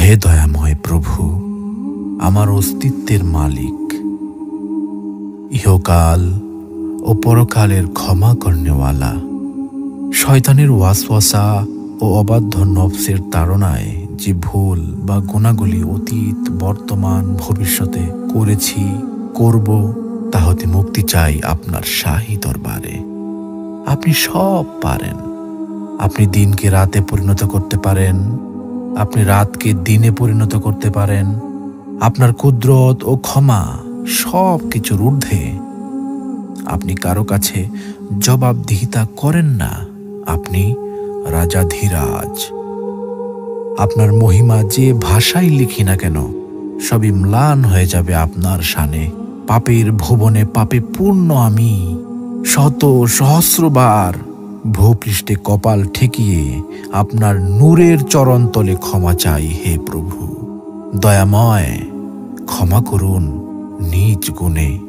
হে দয়াময় প্রভু, আমার অস্তিত্বের মালিক, ইহকাল ও পরকালের ক্ষমা করনেওয়ালা, শয়তানের ওয়াসওয়াসা ও অবাধ্য নফসের তাড়নায় যে ভুল বা গুনাহগুলি অতীত, বর্তমান, ভবিষ্যতে করেছি, করব, তা হতে মুক্তি চাই আপনার শাহী দরবারে। আপনি সব পারেন। আপনি দিনকে রাতে পরিণত করতে পারেন, আপনি রাতকে দিনে পরিণত করতে পারেন। আপনার কুদরত ও ক্ষমা সব কিছুর ঊর্ধ্বে। আপনি কারো কাছে জবাবদিহিতা করেন না। আপনি রাজাধিরাজ। আপনার মহিমা যে ভাষায় লিখি না কেন, সবই ম্লান হয়ে যাবে আপনার শানে। পাপের ভুবনে পাপে পূর্ণ আমি, শত সহস্রবার ভূপৃষ্ঠে কপাল ঠেকিয়ে আপনার নূরের চরণতলে ক্ষমা চাই। হে প্রভু দয়াময়, ক্ষমা করুন নিজ গুণে।